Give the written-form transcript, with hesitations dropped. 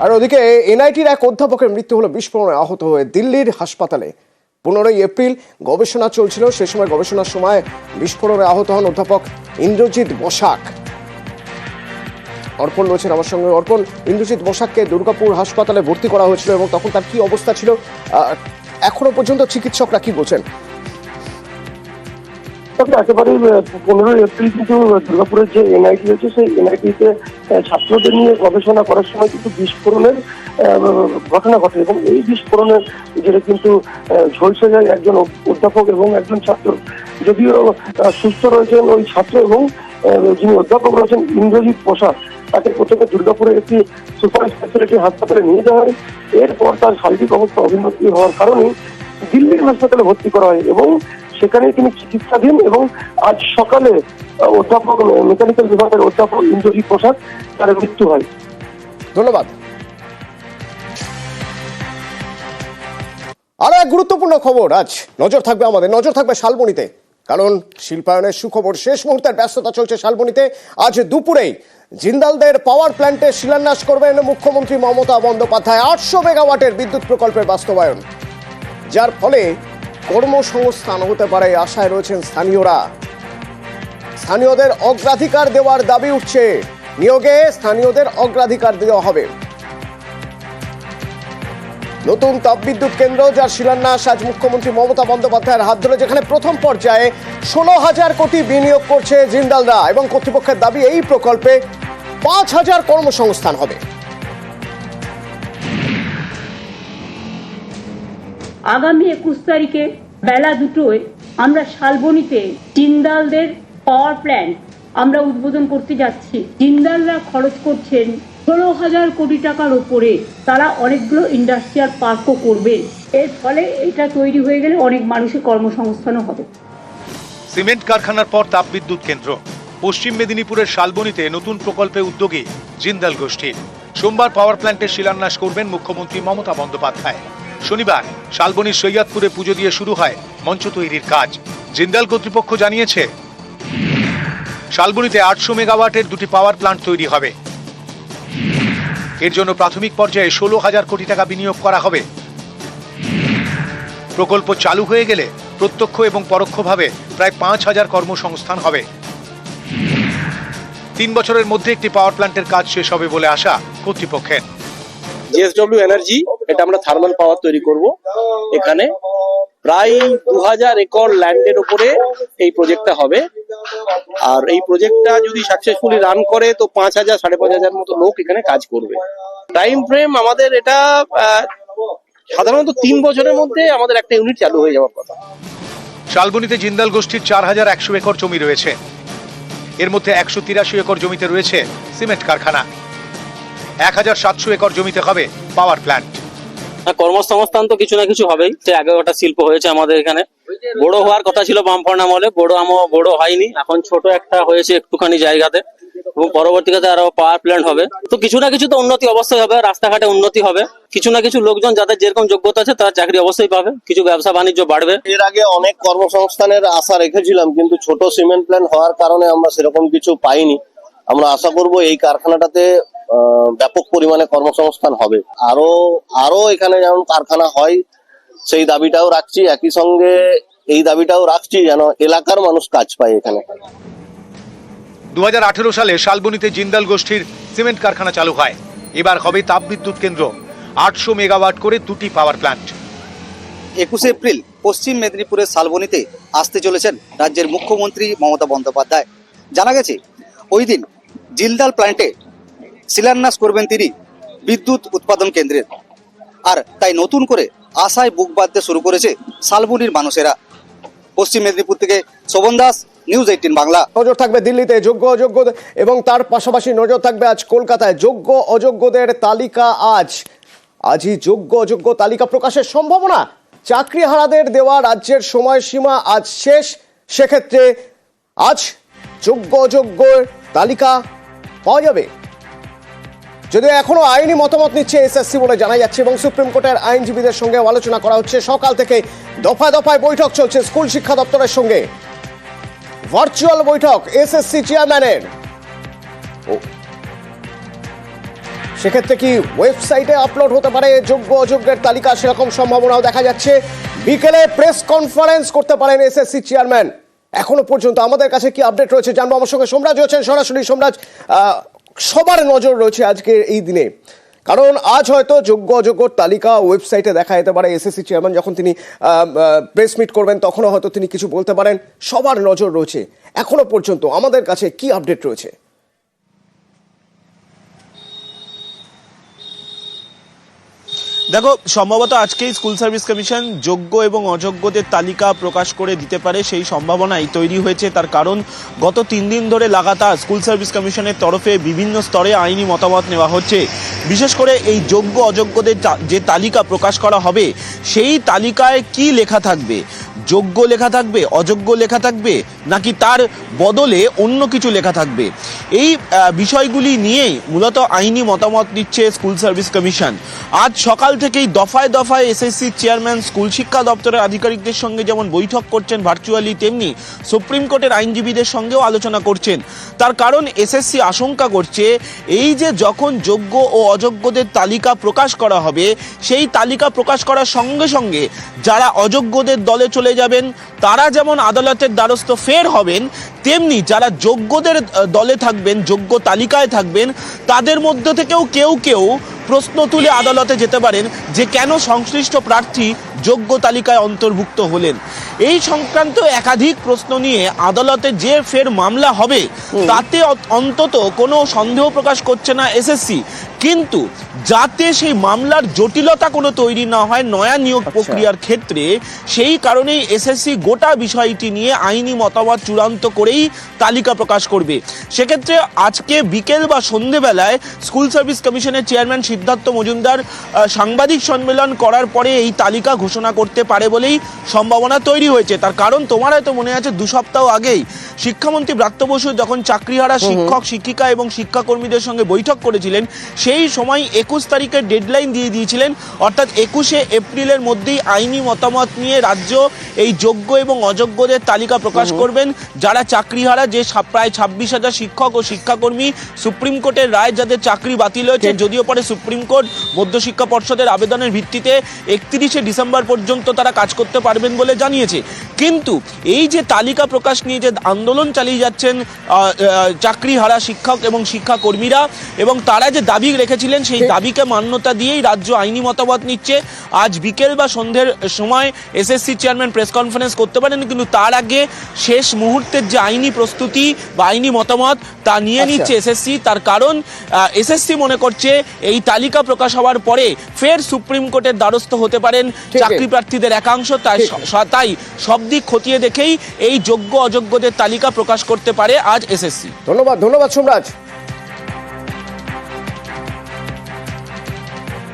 আর ওদিকে এনআইটির এক অধ্যাপকের মৃত্যু হলো বিস্ফোরণে আহত হয়ে দিল্লির হাসপাতালে। 15 এপ্রিল গবেষণা চলছিল, সে সময় গবেষণার সময় বিস্ফোরণে আহত হন অধ্যাপক ইন্দ্রজিৎ বসাক। অর্পণ রয়েছেন আমার সঙ্গে। অর্পণ, ইন্দ্রজিৎ বসাককে দুর্গাপুর হাসপাতালে ভর্তি করা হয়েছিল এবং তখন তার কি অবস্থা ছিল, এখনো পর্যন্ত চিকিৎসকরা কি বলছেন? একেবারে 15 এপ্রিল কিন্তু দুর্গাপুরের যে এনআইটি রয়েছে সেই এনআইটিতে ছাত্রদের নিয়ে গবেষণা করার সময় কিন্তু বিস্ফোরণের ঘটনা ঘটে এবং এই বিস্ফোরণের যেটা কিন্তু ঝলসে যায় একজন অধ্যাপক এবং একজন ছাত্র। যদিও সুস্থ রয়েছেন ওই ছাত্র এবং যিনি অধ্যাপক রয়েছেন ইন্দ্রজিৎ বসাক, তাকে প্রথমে দুর্গাপুরের একটি সুপার স্পেশালিটি হাসপাতালে নিয়ে যাওয়া হয়। এরপর তার শারীরিক অবস্থা অবনতি হওয়ার কারণে দিল্লির হাসপাতালে ভর্তি করা হয় এবং সেখানে তিনি চিকিৎসাধীন এবং আজ সকালে অধ্যাপক মেকানিক্যাল বিভাগের অধ্যাপক ইন্দ্রজিৎ বসাক তার মৃত্যু হয়। ধন্যবাদ। আরো এক গুরুত্বপূর্ণ খবর, আজ নজর থাকবে আমাদের, নজর থাকবে শালবনীতে, কারণ শিল্পায়নের সুখবর। শেষ মুহূর্তের ব্যস্ততা চলছে শালবনীতে। আজ দুপুরেই জিন্দালদের পাওয়ার প্ল্যান্টে শিলান্যাস করবেন মুখ্যমন্ত্রী মমতা বন্দ্যোপাধ্যায়। 800 মেগাওয়াটের বিদ্যুৎ প্রকল্পের বাস্তবায়ন, যার ফলে কর্মসংস্থান হতে পারে আশায় রয়েছেন স্থানীয়রা। স্থানীয়দের অগ্রাধিকার দেওয়ার দাবি উঠছে, নিয়োগে স্থানীয়দের অগ্রাধিকার দেওয়া হবে। নতুন তাপবিদ্যুৎ কেন্দ্র, যার শিলান্যাস আজ মুখ্যমন্ত্রী মমতা বন্দ্যোপাধ্যায়ের হাত ধরে, যেখানে প্রথম পর্যায়ে 16,000 কোটি বিনিয়োগ করছে জিন্দালরা এবং কর্তৃপক্ষের দাবি এই প্রকল্পে 5,000 কর্মসংস্থান হবে। আগামী 21 তারিখে বেলা 2টোয় আমরা শালবনীতে জিন্দালদের পাওয়ার প্ল্যান্ট আমরা উদ্বোধন করতে যাচ্ছি। জিন্দালরা খরচ করছেন 16,000 কোটি টাকার উপরে। তারা অনেকগুলো ইন্ডাস্ট্রিয়াল পার্কও করবে। এর ফলে এটা তৈরি হয়ে গেলে অনেক মানুষের কর্মসংস্থানও হবে। সিমেন্ট কারখানার পর তাপবিদ্যুৎ কেন্দ্র। পশ্চিম মেদিনীপুরের শালবনীতে নতুন প্রকল্পে উদ্যোগী জিন্দাল গোষ্ঠী। সোমবার পাওয়ার প্ল্যান্টের শিলান্যাস করবেন মুখ্যমন্ত্রী মমতা বন্দ্যোপাধ্যায়। শনিবার শালবনীর সৈয়দপুরে পুজো দিয়ে শুরু হয় মঞ্চ তৈরির কাজ। জিন্দাল কর্তৃপক্ষ জানিয়েছে, শালবনীতে 800 মেগাওয়াটের দুটি পাওয়ার প্ল্যান্ট তৈরি হবে। এর জন্য প্রাথমিক পর্যায়ে 16,000 কোটি টাকা বিনিয়োগ করা হবে। প্রকল্প চালু হয়ে গেলে প্রত্যক্ষ এবং পরোক্ষভাবে প্রায় 5,000 কর্মসংস্থান হবে। 3 বছরের মধ্যে একটি পাওয়ার প্ল্যান্টের কাজ শেষ হবে বলে আশা কর্তৃপক্ষের। জেএসডব্লিউ এনার্জি, এটা আমরা থার্মাল পাওয়ার তৈরি করব। এখানে প্রায় 2000 একর ল্যান্ডের উপরে এই প্রজেক্টটা হবে। আর এই প্রজেক্টটা যদি সাকসেসফুলি রান করে তো 5,000 5,500 মতো লোক এখানে কাজ করবে। টাইম ফ্রেম আমাদের এটা সাধারণত 3 বছরের মধ্যে আমাদের একটা ইউনিট চালু হয়ে যাওয়ার কথা। শালবনীতে জিন্দাল গোষ্ঠীর 4100 একর জমি রয়েছে। এর মধ্যে 183 একর জমিতে রয়েছে সিমেন্ট কারখানা। 1700 একর জমিতে হবে পাওয়ার প্ল্যান্ট। কর্মসংস্থান তো কিছু না কিছু হবেই। আগে একটা শিল্প হয়েছে আমাদের এখানে, বড় হওয়ার কথা ছিল বামফ্রন্ট আমলে, বড় হয়নি। এখন ছোট একটা হয়েছে একটুখানি জায়গাতে, এবং পরবর্তীতে আরো পাওয়ার প্ল্যান্ট হবে। তো কিছু না কিছু তো উন্নতি অবশ্যই হবে, রাস্তাঘাটে উন্নতি হবে। কিছু না কিছু লোকজন যাদের যেরকম যোগ্যতা আছে তারা চাকরি অবশ্যই পাবে, কিছু ব্যবসা বাণিজ্য বাড়বে। এর আগে অনেক কর্মসংস্থানের আশা রেখেছিলাম, কিন্তু ছোট সিমেন্ট প্ল্যান্ট হওয়ার কারণে আমরা সেরকম কিছু পাইনি। আমরা আশা করব এই কারখানাটাতে ব্যাপক পরিমাণে কর্মসংস্থান হবে। আরো এখানে যেমন কারখানা হয় সেই দাবিটাও রাখছি, একই সঙ্গে এই দাবিটাও রাখছি যেন এলাকার মানুষ কাজ পায় এখানে। 2018 সালে শালবনীতে জিন্দাল গোষ্ঠীর সিমেন্ট কারখানা চালু হয়। এবার হবে তাপবিদ্যুৎ কেন্দ্র, 800 মেগাওয়াট করে দুটি পাওয়ার প্ল্যান্ট। 21 এপ্রিল পশ্চিম মেদিনীপুরের শালবনীতে আসতে চলেছেন রাজ্যের মুখ্যমন্ত্রী মমতা বন্দ্যোপাধ্যায়। জানা গেছে ওই দিন জিন্দাল প্ল্যান্টে শিলান্যাস করবেন তিনি বিদ্যুৎ উৎপাদন কেন্দ্রের। আর তাই নতুন করে আশায় বুক বাঁধতে শুরু করেছে শালবনীর মানুষেরা। পশ্চিম মেদিনীপুর থেকে শোভন দাস, নিউজ 18 বাংলা। নজর থাকবে দিল্লিতে যোগ্য অযোগ্য, এবং তার পাশাপাশি নজর থাকবে আজ কলকাতায় যোগ্য অযোগ্যদের তালিকা। আজই যোগ্য অযোগ্য তালিকা প্রকাশের সম্ভাবনা। চাকরিহারাদের দেওয়া রাজ্যের সময়সীমা আজ শেষ। সেক্ষেত্রে আজ যোগ্য অযোগ্যের তালিকা পাওয়া যাবে। যদিও এখনো আইনি মতামত নিচ্ছে এসএসসি বলে জানা যাচ্ছে, এবং সুপ্রিম কোর্টের আইনজীবীদের সঙ্গে আলোচনা করা হচ্ছে। সকাল থেকে দফায় দফায় বৈঠক চলছে স্কুল শিক্ষা দপ্তরের সঙ্গে। ভার্চুয়াল বৈঠক এসএসসি চেয়ারম্যানের। সেক্ষেত্রে কি ওয়েবসাইটে আপলোড হতে পারে যোগ্য অযোগ্যের তালিকা, সেরকম সম্ভাবনাও দেখা যাচ্ছে। বিকেলে প্রেস কনফারেন্স করতে পারেন এসএসসি চেয়ারম্যান। এখনো পর্যন্ত আমাদের কাছে কি আপডেট রয়েছে জানবো। আমার সঙ্গে সোমরাজ রয়েছেন সরাসরি। সোমরাজ, সবার নজর রয়েছে আজকের এই দিনে, কারণ আজ হয়তো যোগ্য অযোগ্যর তালিকা ওয়েবসাইটে দেখা যেতে পারে। এসএসসি চেয়ারম্যান যখন তিনি প্রেস মিট করবেন তখনও হয়তো তিনি কিছু বলতে পারেন। সবার নজর রয়েছে। এখনো পর্যন্ত আমাদের কাছে কি আপডেট রয়েছে? দেখো, সম্ভবত আজকেই স্কুল সার্ভিস কমিশন যোগ্য এবং অযোগ্যদের তালিকা প্রকাশ করে দিতে পারে সেই সম্ভাবনাই তৈরি হয়েছে। তার কারণ গত 3 দিন ধরে লাগাতার স্কুল সার্ভিস কমিশনের তরফে বিভিন্ন স্তরে আইনি মতামত নেওয়া হচ্ছে। বিশেষ করে এই যোগ্য অযোগ্যদের যে তালিকা প্রকাশ করা হবে সেই তালিকায় কি লেখা থাকবে, যোগ্য লেখা থাকবে, অযোগ্য লেখা থাকবে, নাকি তার বদলে অন্য কিছু লেখা থাকবে, এই বিষয়গুলি নিয়েই মূলত আইনি মতামত দিচ্ছে স্কুল সার্ভিস কমিশন। আজ সকাল থেকেই দফায় দফায় এসএসসি চেয়ারম্যান স্কুল শিক্ষা দপ্তরের আধিকারিকদের সঙ্গে যেমন বৈঠক করছেন ভার্চুয়ালি, তেমনি সুপ্রিম কোর্টের আইনজীবীদের সঙ্গেও আলোচনা করছেন। তার কারণ এসএসসি আশঙ্কা করছে এই যে যখন যোগ্য ও অযোগ্যদের তালিকা প্রকাশ করা হবে, সেই তালিকা প্রকাশ করার সঙ্গে সঙ্গে যারা অযোগ্যদের দলে চলে যাবেন তারা যেমন আদালতের দ্বারস্থ ফের হবেন, তেমনি যারা যোগ্যদের দলে থাকবেন, যোগ্য তালিকায় থাকবেন, তাদের মধ্য থেকেও কেউ কেউ প্রশ্ন তুলে আদালতে যেতে পারেন যে কেন সংশ্লিষ্ট প্রার্থী যোগ্য তালিকায় অন্তর্ভুক্ত হলেন। এই সংক্রান্ত একাধিক প্রশ্ন নিয়ে আদালতে যে ফের মামলা হবে তাতে অন্তত কোনো সন্দেহ প্রকাশ করছে না এসএসসি, কিন্তু যাতে সেই মামলার জটিলতা কোনো তৈরি না হয় নয়া নিয়োগ প্রক্রিয়ার ক্ষেত্রে, সেই কারণেই এসএসসি গোটা বিষয়টি নিয়ে আইনি মতামত চূড়ান্ত করেই তালিকা প্রকাশ করবে। সেক্ষেত্রে আজকে বিকেল বা সন্ধেবেলায় স্কুল সার্ভিস কমিশনের চেয়ারম্যান সিদ্ধার্থ মজুমদার সাংবাদিক সম্মেলন করার পরে এই তালিকা ঘোষণা করতে পারে বলেই সম্ভাবনা তৈরি হয়েছে। তার কারণ তোমার হয়তো মনে আছে 2 সপ্তাহ আগেই শিক্ষামন্ত্রী ব্রাত্য বসু যখন চাকরিহারা শিক্ষক, শিক্ষিকা এবং শিক্ষাকর্মীদের সঙ্গে বৈঠক করেছিলেন, সেই সময় 21 তারিখের ডেডলাইন দিয়ে দিয়েছিলেন, অর্থাৎ 21শে এপ্রিলের মধ্যেই আইনি মতামত নিয়ে রাজ্য এই যোগ্য এবং অযোগ্যদের তালিকা প্রকাশ করবেন। যারা চাকরিহারা, যে প্রায় 26,000 শিক্ষক ও শিক্ষাকর্মী, সুপ্রিম কোর্টের রায় যাদের চাকরি বাতিল হয়েছে, যদিও পরে সুপ্রিম কোর্ট মধ্যশিক্ষা পর্ষদের আবেদনের ভিত্তিতে 31শে ডিসেম্বর পর্যন্ত তারা কাজ করতে পারবেন বলে জানিয়েছে। কিন্তু এই যে তালিকা প্রকাশ নিয়ে যে আন্দোলন চালিয়ে যাচ্ছেন চাকরিহারা শিক্ষক এবং শিক্ষাকর্মীরা, এবং তারা যে দাবি রেখেছিলেন সেই দাবিকে মান্যতা দিয়েই রাজ্য আইনি মতামত নিচ্ছে। আজ বিকেল বা সন্ধ্যের সময় এসএসসি চেয়ারম্যান প্রেস কনফারেন্স করতে পারেন, কিন্তু তার আগে শেষ মুহূর্তের যে আইনি প্রস্তুতি বা আইনি মতামত তা নিয়ে নিচ্ছে এসএসসি। তার কারণ এসএসসি মনে করছে এই তালিকা প্রকাশ হওয়ার পরে ফের সুপ্রিম কোর্টের দ্বারস্থ হতে পারেন চাকরি প্রার্থীদের একাংশ। তাই সব দিক খতিয়ে দেখেই এই যোগ্য অযোগ্যদের তালিকা প্রকাশ করতে পারে আজ এসএসসি। ধন্যবাদ সোমরাজ।